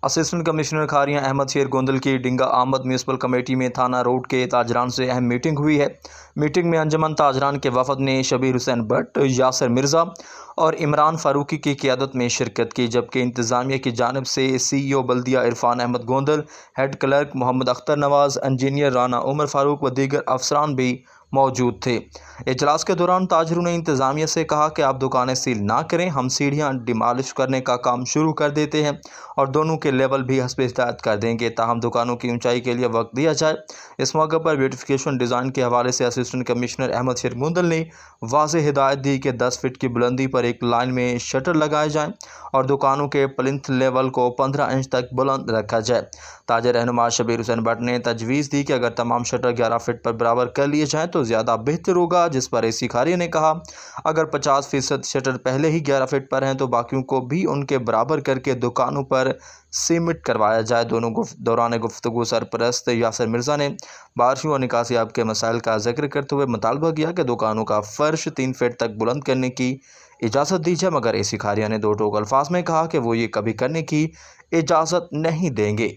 Assistant commissioner Kharian Ahmad شیر گوندل کی ڈنگا آمد میونسپل کمیٹی میں تھانہ روڈ کے تاجران سے اہم میٹنگ ہوئی ہے۔ میٹنگ میں انجمن تاجران کے وفد نے شبیر حسین بٹ، یاسر مرزا اور عمران فاروقی کی قیادت میں شرکت کی، جبکہ انتظامیہ کی جانب سے سی ای او بلدیہ عرفان احمد گوندل، ہیڈ کلرک محمد اختر نواز، انجینئر رانا عمر فاروق و دیگر افسران بھی موجود تھے۔ اجلاس کے دوران تاجروں نے انتظامیہ سے کہا کہ آپ دکانیں سیل نہ کریں، ہم سیڑھیاں ڈیمالش کرنے کا کام شروع کر دیتے ہیں اور دونوں کے لیول بھی حسب ہدایت کر دیں گے، تاہم دکانوں کی اونچائی کے لیے وقت دیا جائے۔ اس موقع پر بیوٹیفیکیشن ڈیزائن کے حوالے سے اسسٹنٹ کمشنر احمد شیر گوندل نے واضح ہدایت دی کہ 10 فٹ کی بلندی پر ایک لائن میں شٹر لگائے جائیں اور دکانوں کے پلنتھ لیول کو 15 انچ تک بلند رکھا جائے۔ تاجر رہنما شبیر حسین بٹ نے تجویز دی کہ اگر تمام شٹر 11 فٹ پر برابر کر لیے جائیں تو زیادہ بہتر ہوگا، جس پر اے سی کھاریہ نے کہا اگر 50% شٹر پہلے ہی 11 فٹ پر ہیں تو باقیوں کو بھی ان کے برابر کر کے دکانوں پر سیمٹ کروایا جائے۔ دوران گفتگو سرپرست یاسر مرزا نے بارشوں اور نکاسیاب کے مسائل کا ذکر کرتے ہوئے مطالبہ کیا کہ دکانوں کا فرش 3 فٹ تک بلند کرنے کی اجازت دی جائے، مگر اے سی کھاریہ نے دو ٹوک الفاظ میں کہا کہ وہ یہ کبھی کرنے کی اجازت نہیں دیں گے۔